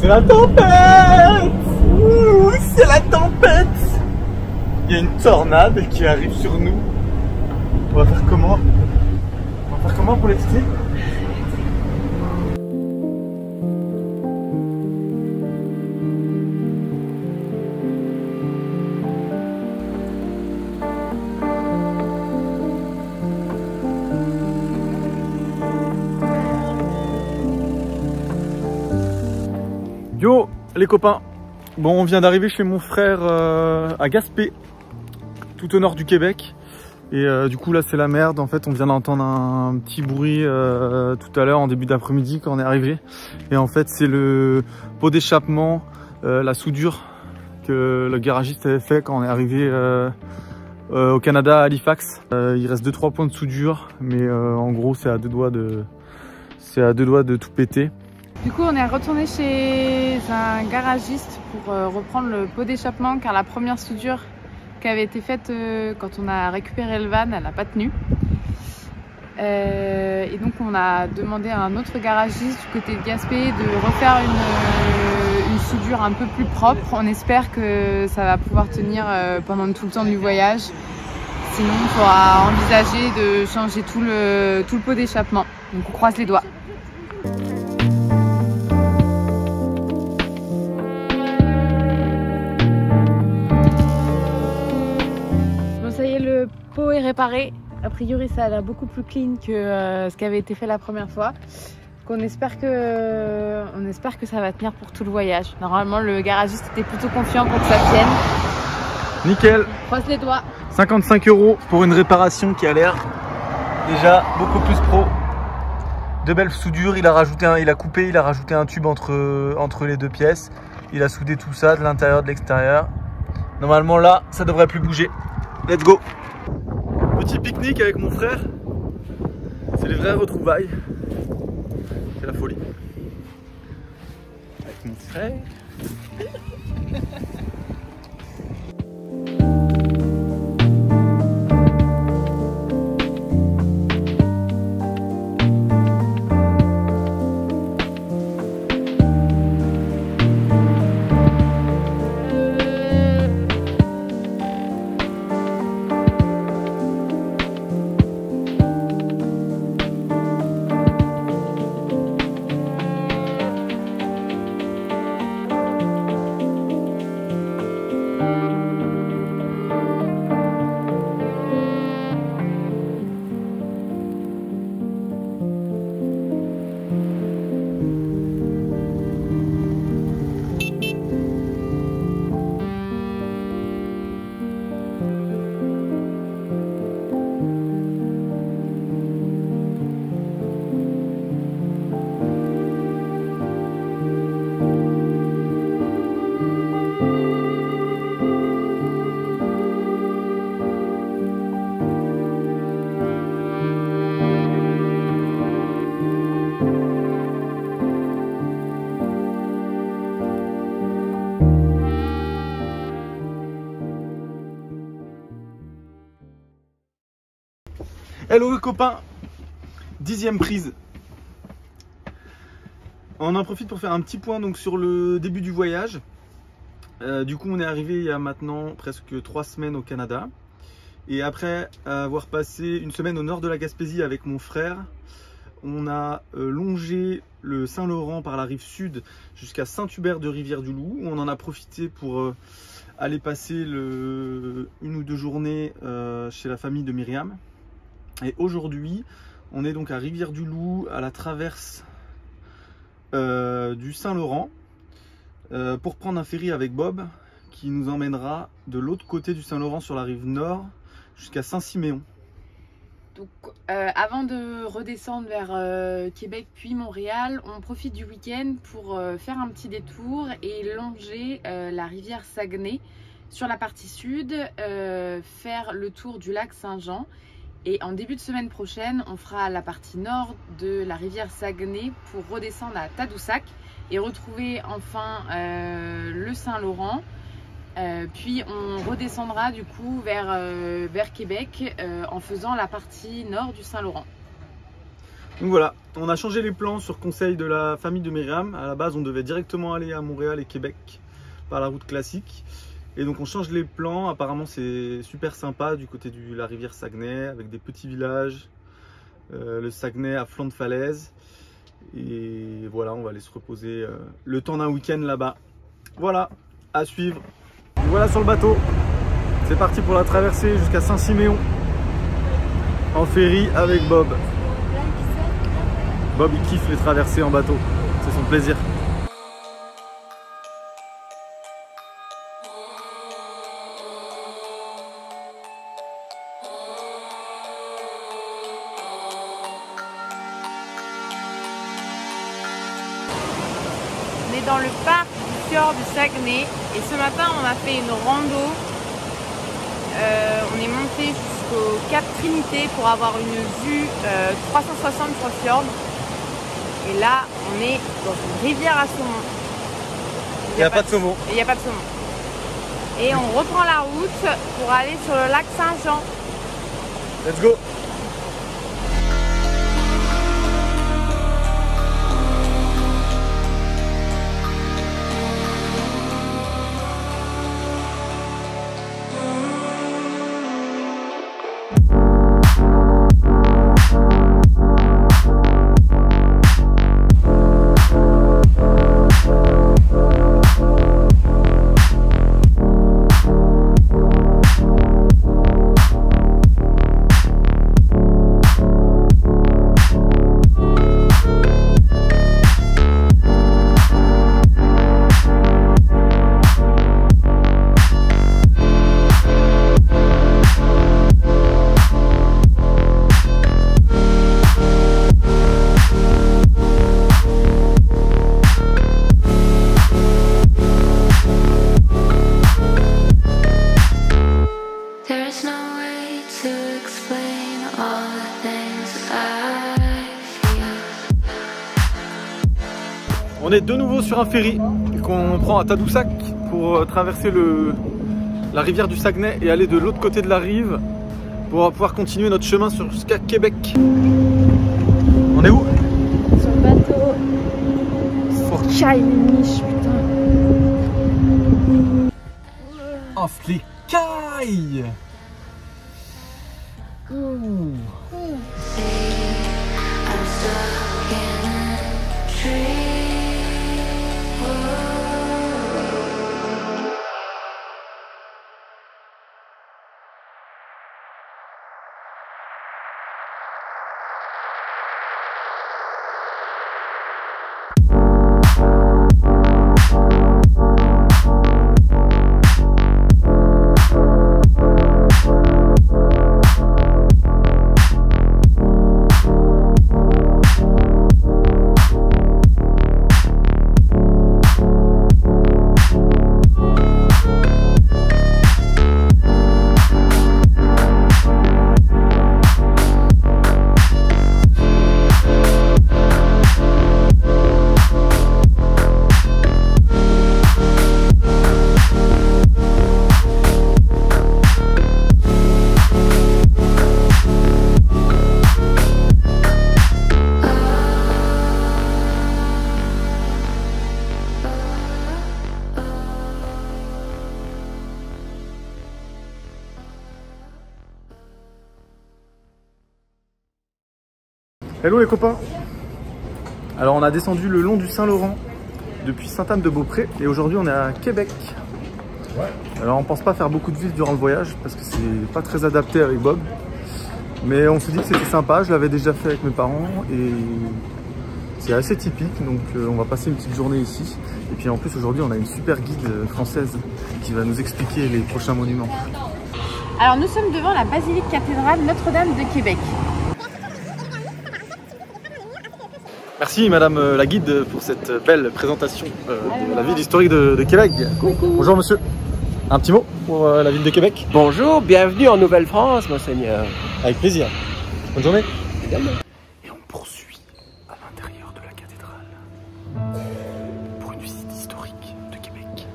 C'est la tempête! Ouh, c'est la tempête! Il y a une tornade qui arrive sur nous. On va faire comment? On va faire comment pour l'éviter? Yo les copains, bon on vient d'arriver chez mon frère à Gaspé, tout au nord du Québec. Et du coup là c'est la merde, en fait on vient d'entendre un petit bruit tout à l'heure en début d'après-midi quand on est arrivé. Et en fait c'est le pot d'échappement, la soudure que le garagiste avait fait quand on est arrivé au Canada à Halifax. Il reste 2-3 points de soudure, mais en gros c'est à deux doigts de tout péter. Du coup, on est retourné chez un garagiste pour reprendre le pot d'échappement car la première soudure qui avait été faite quand on a récupéré le van, elle n'a pas tenu. Et donc, on a demandé à un autre garagiste du côté de Gaspé de refaire une soudure un peu plus propre. On espère que ça va pouvoir tenir pendant tout le temps du voyage. Sinon, il faudra envisager de changer tout le pot d'échappement. Donc, on croise les doigts. Le pot est réparé, a priori ça a l'air beaucoup plus clean que ce qui avait été fait la première fois. Donc on espère que ça va tenir pour tout le voyage. Normalement le garagiste était plutôt confiant pour que ça tienne. Nickel. Croise les doigts. 55 € pour une réparation qui a l'air déjà beaucoup plus pro. De belles soudures, il a coupé, il a rajouté un tube entre les deux pièces. Il a soudé tout ça de l'intérieur, de l'extérieur. Normalement là, ça devrait plus bouger. Let's go! Petit pique-nique avec mon frère. C'est les vraies retrouvailles. C'est la folie. Avec mon frère. Hello les copains, 10e prise. On en profite pour faire un petit point donc sur le début du voyage. Du coup on est arrivé il y a maintenant presque 3 semaines au Canada. Et après avoir passé une semaine au nord de la Gaspésie avec mon frère, on a longé le Saint-Laurent par la rive sud jusqu'à Saint-Hubert de Rivière-du-Loup. On en a profité pour aller passer une ou deux journées chez la famille de Myriam. Et aujourd'hui, on est donc à Rivière-du-Loup, à la traverse du Saint-Laurent, pour prendre un ferry avec Bob qui nous emmènera de l'autre côté du Saint-Laurent sur la rive nord jusqu'à Saint-Siméon. Donc, avant de redescendre vers Québec puis Montréal, on profite du week-end pour faire un petit détour et longer la rivière Saguenay sur la partie sud, faire le tour du lac Saint-Jean. Et en début de semaine prochaine, on fera la partie nord de la rivière Saguenay pour redescendre à Tadoussac et retrouver enfin le Saint-Laurent. Puis on redescendra du coup vers Québec en faisant la partie nord du Saint-Laurent. Donc voilà, on a changé les plans sur conseil de la famille de Myriam. À la base, on devait directement aller à Montréal et Québec par la route classique. Et donc on change les plans. Apparemment, c'est super sympa du côté de la rivière Saguenay avec des petits villages. Le Saguenay à flanc de falaise. Et voilà, on va aller se reposer le temps d'un week-end là-bas. Voilà, à suivre. Voilà sur le bateau. C'est parti pour la traversée jusqu'à Saint-Siméon. En ferry avec Bob. Bob, il kiffe les traversées en bateau, c'est son plaisir. On est dans le parc du fjord du Saguenay et ce matin on a fait une rando. On est monté jusqu'au Cap Trinité pour avoir une vue 360 sur le fjord. Et là, on est dans une rivière à saumon. Il n'y a pas de saumon. Il n'y a pas de saumon. Et on reprend la route pour aller sur le lac Saint-Jean. Let's go! On est de nouveau sur un ferry qu'on prend à Tadoussac pour traverser la rivière du Saguenay et aller de l'autre côté de la rive pour pouvoir continuer notre chemin jusqu'à Québec. On est où? Sur le bateau. Forcaille-Niche, putain. Oh, flicaille! Hello les copains. Alors on a descendu le long du Saint-Laurent depuis Sainte-Anne-de-Beaupré et aujourd'hui on est à Québec. Alors on pense pas faire beaucoup de villes durant le voyage parce que c'est pas très adapté avec Bob. Mais on s'est dit que c'était sympa, je l'avais déjà fait avec mes parents et c'est assez typique, donc on va passer une petite journée ici. Et puis en plus aujourd'hui on a une super guide française qui va nous expliquer les prochains monuments. Alors nous sommes devant la basilique cathédrale Notre-Dame de Québec. Merci Madame la guide pour cette belle présentation de la ville historique de Québec. Coucou. Bonjour monsieur. Un petit mot pour la ville de Québec? Bonjour, bienvenue en Nouvelle-France, monseigneur. Avec plaisir. Bonne journée. Également. Et on poursuit à l'intérieur de la cathédrale pour une visite historique de Québec.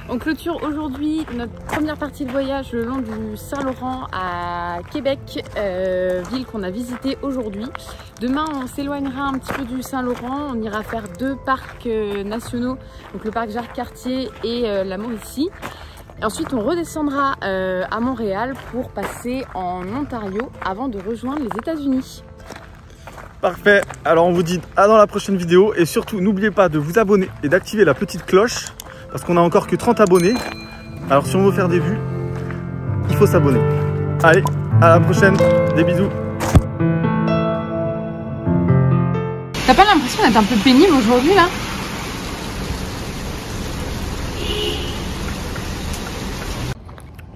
On clôture aujourd'hui notre première partie de voyage le long du Saint-Laurent à Québec, ville qu'on a visitée aujourd'hui. Demain, on s'éloignera un petit peu du Saint-Laurent, on ira faire 2 parcs nationaux, donc le parc Jacques-Cartier et la Mauricie. Et ensuite, on redescendra à Montréal pour passer en Ontario avant de rejoindre les États-Unis. Parfait, alors on vous dit à dans la prochaine vidéo et surtout n'oubliez pas de vous abonner et d'activer la petite cloche parce qu'on a encore que 30 abonnés. Alors si on veut faire des vues, il faut s'abonner. Allez, à la prochaine, des bisous. T'as pas l'impression d'être un peu pénible aujourd'hui là?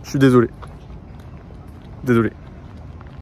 Je suis désolé. Désolé.